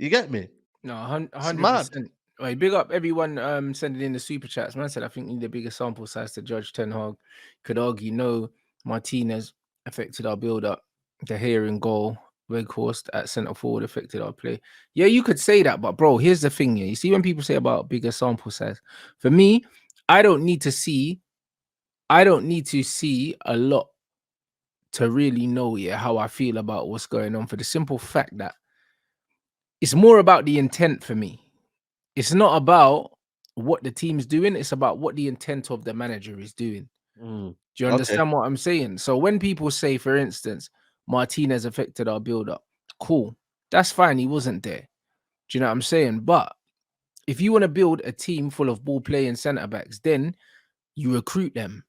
You get me? No, It's mad. 100%. Right, big up everyone sending in the super chats. Man said I think we need a bigger sample size to judge Ten Hag. Could argue no Martinez affected our build up. The here in goal, Weghorst at centre forward affected our play. Yeah, you could say that, but bro, here's the thing. Yeah, you see when people say about bigger sample size. For me, I don't need to see a lot to really know how I feel about what's going on, for the simple fact that it's more about the intent for me. It's not about what the team's doing, it's about what the intent of the manager is doing. Mm. Do you Okay. understand what I'm saying? So when people say, for instance, Martinez affected our build-up, cool. That's fine. He wasn't there. Do you know what I'm saying? But if you want to build a team full of ball playing centre backs, then you recruit them.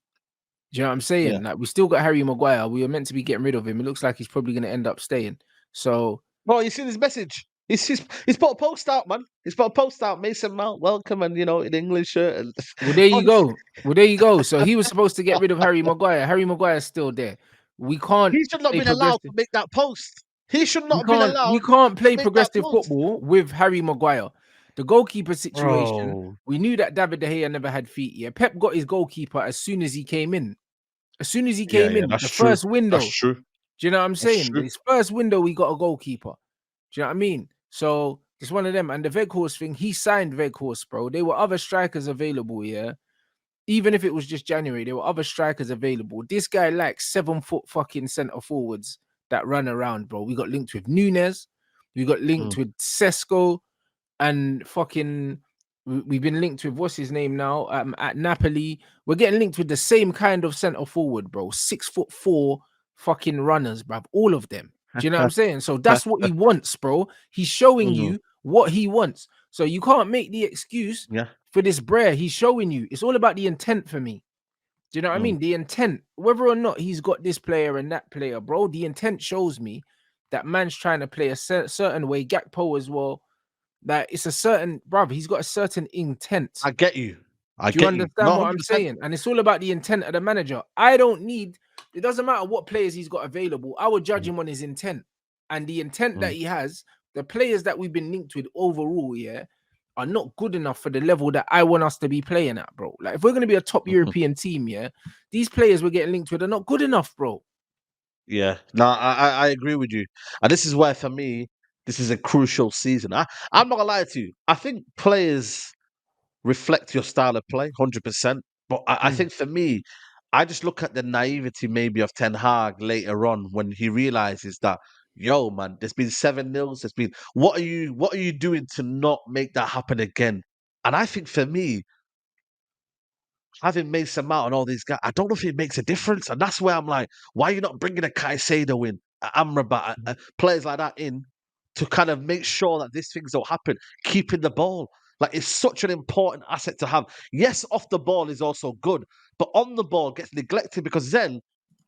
Do you know what I'm Yeah. saying? Like, we still got Harry Maguire. We were meant to be getting rid of him. It looks like he's probably going to end up staying. So, Bro, you see this message? He's put a post out, man. He's put a post out. Mason Mount, welcome, and in English shirt. And well, there oh, you go. Well, there you go. So he was supposed to get rid of Harry Maguire. Harry Maguire's still there. We can't he should not play been allowed to progressive. make that post. He should not We have been can't we allowed can't to play make that progressive post, football with Harry Maguire. The goalkeeper situation, bro. we knew that David De Gea never had feet. Yeah, Pep got his goalkeeper as soon as he came in. As soon as he Yeah, came yeah, in, that's the true. first That's window. true. Do you know what I'm That's saying? true. His first window, we got a goalkeeper. Do you know what I mean? So it's one of them. And the Weghorst thing, he signed Weghorst, bro. There were other strikers available, yeah. Even if it was just January, there were other strikers available. This guy likes 7-foot fucking centre forwards that run around, bro. We got linked with Nunes, we got Mm. linked with Sesko, and fucking we've been linked with what's his name now at Napoli. We're getting linked with the same kind of centre forward, bro. 6'4" fucking runners, bruv. All of them. Do you know what I'm saying? So that's what he wants, bro. He's showing Mm. you what he wants. So you can't make the excuse Yeah. for this Brer. He's showing you. It's all about the intent for me. Do you know what I Mm. mean? The intent, whether or not he's got this player and that player, bro, the intent shows me that man's trying to play a certain way. Gakpo as well. That it's a certain, bruv, he's got a certain intent. I get you. I Do you get you. understand No, what I'm 100%. saying? And it's all about the intent of the manager. I don't need, it doesn't matter what players he's got available. I would judge Mm. him on his intent. And the intent that Mm. he has, the players that we've been linked with overall, yeah, are not good enough for the level that I want us to be playing at, bro. Like, if we're going to be a top Mhm. European team, yeah, these players we're getting linked with are not good enough, bro. Yeah. No, I agree with you. And this is why, for me, this is a crucial season. I'm not gonna lie to you. I think players reflect your style of play, 100%. But I Mm. think for me, I just look at the naivety maybe of Ten Hag later on when he realizes that, yo, man, there's been 7-0. There's been what are you doing to not make that happen again? And I think for me, having Mason Mount and all these guys, I don't know if it makes a difference. And that's where I'm like, why are you not bringing a Caicedo in, a Amrabat, players like that in to kind of make sure that these things don't happen, keeping the ball? Like, it's such an important asset to have. Yes, off the ball is also good, but on the ball gets neglected because then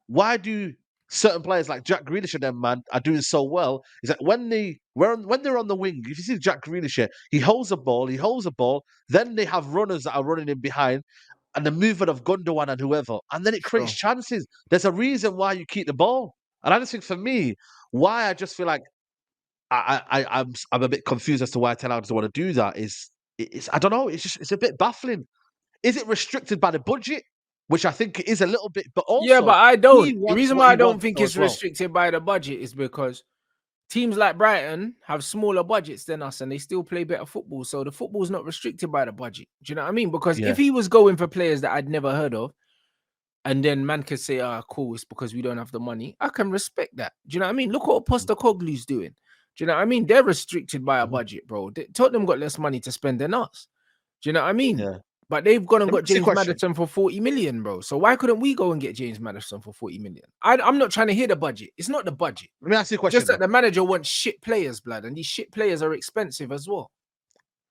why do certain players like Jack Grealish and them, man, are doing so well? Is that when they're on the wing, if you see Jack Grealish here, he holds a ball, then they have runners that are running in behind, and the movement of Gundogan and whoever, and then it creates Sure. chances. There's a reason why you keep the ball, and I just think for me, why I just feel like I'm a bit confused as to why Ten Hag doesn't want to do that. It's I don't know. It's a bit baffling. Is it restricted by the budget, which I think it is a little bit, but Yeah, also but I he don't. The wants reason what why he I don't wants think though it's as well. restricted by the budget is because teams like Brighton have smaller budgets than us and they still play better football. So the football's not restricted by the budget. Do you know what I mean? Because if Yeah. he was going for players that I'd never heard of, and then man could say, ah, cool, it's because we don't have the money, I can respect that. Do you know what I mean? Look what Postecoglou's doing. Do you know what I mean? They're restricted by a Mhm. budget, bro. Tottenham got less money to spend than us. Do you know what I mean? Yeah. But they've gone and Let me got ask you a James question. Maddison for 40 million, bro. So why couldn't we go and get James Maddison for 40 million? I'm not trying to hear the budget. It's not the budget. Let me ask you a It's just question that though. the manager wants shit players, blood, and these shit players are expensive as well.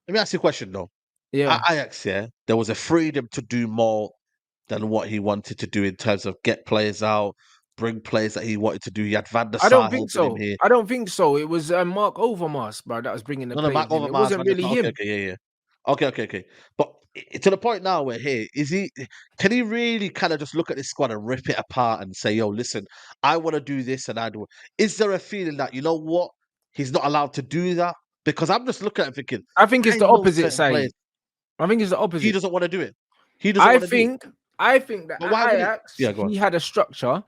Let me ask you a question though. At Yeah. Ajax, yeah, there was a freedom to do more than what he wanted to do in terms of get players out, bring players that he wanted to do. He had Van der I don't Sar think helping him so. here. I don't think so. It was Mark Overmars, bro, that was bringing the No, Mark players in. It Overmars, wasn't Van der really Sar. Okay, him. okay, yeah, yeah. Okay. But to the point now where here is he? Can he really kind of just look at this squad and rip it apart and say, "Yo, listen, I want to do this and I do"? Is there a feeling that you know what he's not allowed to do that? Because I'm just looking at it thinking, I think it's I the know opposite certain side. players. I think it's the He opposite. doesn't want to do it. He doesn't I want to do it. think I think that But at why would he? Ajax, Yeah, go on. he had a structure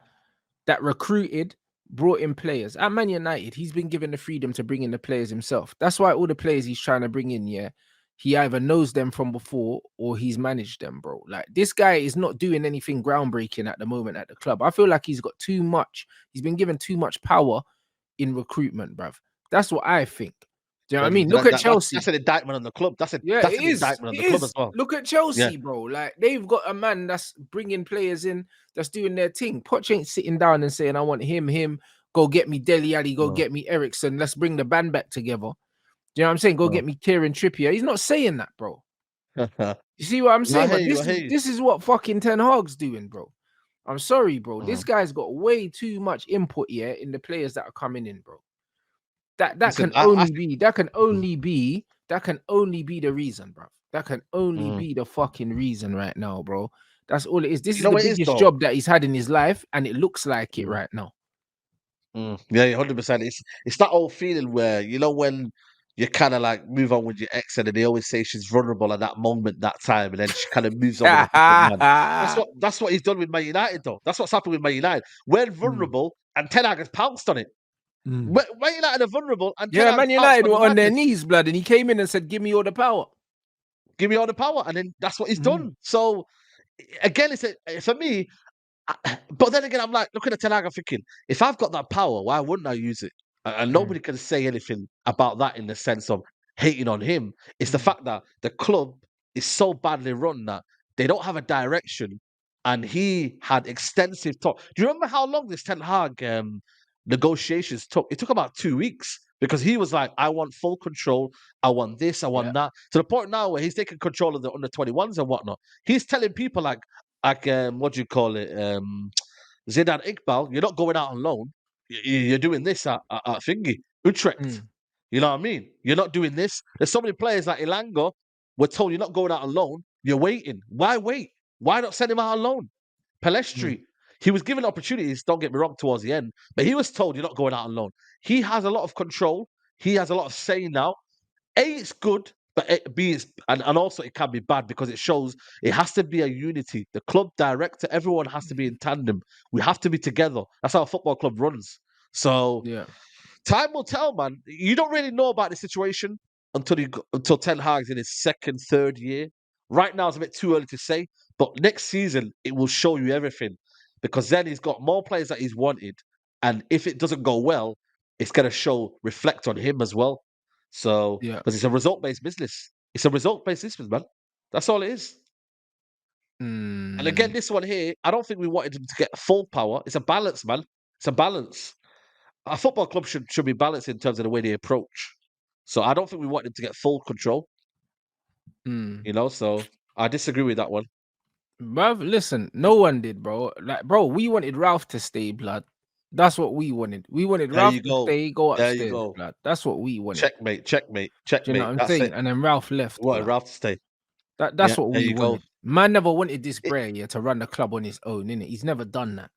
that recruited, brought in players. At Man United, he's been given the freedom to bring in the players himself. That's why all the players he's trying to bring in, yeah, he either knows them from before or he's managed them, bro. Like this guy is not doing anything groundbreaking at the moment at the club. I feel like he's got too much. He's been given too much power in recruitment, bruv. That's what I think. Do you know what I mean? Look at That's Chelsea. an indictment on the club. Yeah, it That's an is. indictment on It the club as is. well. Look at Yeah. Chelsea, bro. Like they've got a man that's bringing players in, that's doing their thing. Poch ain't sitting down and saying, "I want him. Go get me Dele Alli. Go No. get me Ericsson. Let's bring the band back together." Do you know what I'm saying? Go No. get me Kieran Trippier. He's not saying that, bro. I You see what I'm saying? hear But you. I hear you. this is what fucking Ten Hag's doing, bro. I'm sorry, bro. This Mhm. guy's got way too much input here in the players that are coming in, bro. That Listen, can I only think, be the reason, bro. That can only mm. be the fucking reason right now, bro. That's all it is. This You is know the what it is biggest though. job that he's had in his life, and it looks like it Mm. right now. Yeah, 100%. It's that old feeling where when you kind of like move on with your ex, and then they always say she's vulnerable at that moment, that time, and then she kind of moves on with a different man. That's what he's done with Man United, though. That's what's happened with Man United. We're Mm, vulnerable, and Ten Hag has pounced on it. mm. Man United are vulnerable, and Ten Yeah, Hag has Man pounced United on the were on their madness. knees, blood, and he came in and said, "Give me all the power." Give me all the power, and then that's what he's Mm, done. So again, for me. But then again, I'm like looking at Ten Hag, I'm thinking, if I've got that power, why wouldn't I use it? And mm, nobody can say anything about that in the sense of hating on him. It's the mm. fact that the club is so badly run that they don't have a direction. And he had extensive talk. Do you remember how long this Ten Hag negotiations took? It took about 2 weeks because he was like, I want full control. I want this. I Yeah. want that. To the point now where he's taking control of the under 21s and whatnot. He's telling people like what do you call it? Zidane Iqbal, you're not going out on loan. You're doing this at Thingy, Utrecht. Mm, You know what I mean? You're not doing this. There's so many players like Ilanga. We're told you're not going out on loan. You're waiting. Why wait? Why not send him out on loan? mm, Pelestri, he was given opportunities. Don't get me wrong, towards the end, but he was told you're not going out on loan. He has a lot of control. He has a lot of say now. A, it's good, but B, and also it can be bad because it shows it has to be a unity. The club director, everyone has to be in tandem. We have to be together. That's how a football club runs. So yeah. time will tell, man. You don't really know about the situation until Ten Hag's in his second, third year. Right now, it's a bit too early to say, but next season it will show you everything because then he's got more players that he's wanted, and if it doesn't go well, it's going to reflect on him as well. So Yeah. because it's a result-based business, it's a result-based business, man. That's all it is. And again, Mm, this one here, I don't think we wanted him to get full power. It's a balance, man. It's a balance. A football club should be balanced in terms of the way they approach. So I don't think we want him to get full control, mm. so I disagree with that one. Bruv, listen, no one did, bro. Like, bro, we wanted Ralph to stay, blood. That's what we wanted. We wanted There you Ralph to go. stay, go There you upstairs, go. blood. That's what we wanted. Checkmate, checkmate, Do you know checkmate. what I'm That's saying? it. And then Ralph left, We wanted blood. Ralph to stay. That's Yeah, what there we you go. wanted. Man never wanted this It, Bray to run the club on his own, innit? He's never done that.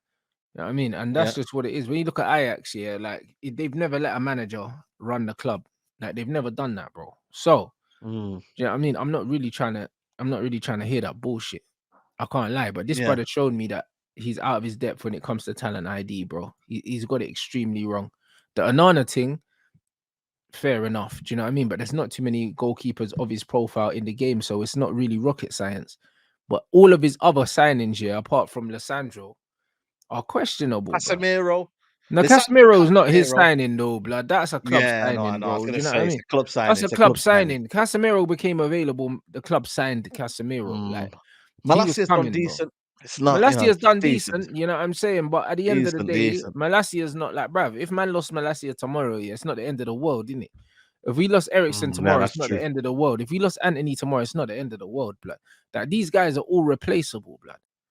You know what I mean? And yeah. that's just what it is. When you look at Ajax, yeah, like they've never let a manager run the club. Like they've never done that, bro. So, Mm, do you know what I mean? I'm not really trying to hear that bullshit. I can't lie, but this yeah. brother showed me that he's out of his depth when it comes to talent ID, bro. He's got it extremely wrong. The Anana thing, fair enough. Do you know what I mean? But there's not too many goalkeepers of his profile in the game, so it's not really rocket science. But all of his other signings here, apart from Lissandro, are questionable, bro. Casemiro. Now, Lissandro Casemiro's not his Casemiro. signing, though, blood. That's a club Yeah, no, I signing, know. I was bro. Do gonna you know what say I it's mean? a club signing. That's a It's a club club signing. signing. Casemiro became available. The club signed Casemiro. Like Mm. he was Malassia's done coming, bro. decent. It's not, Malassia's it's done decent. decent, you know what I'm saying? But at the end of the Decent, day, decent. Malassia's not like, bruv, if man lost Malassia tomorrow, yeah, it's not the end of the world, isn't it? If we lost Ericsson Yeah, tomorrow, it's that's not true. the end of the world. If we lost Anthony tomorrow, it's not the end of the world, blood. That these guys are all replaceable, blood.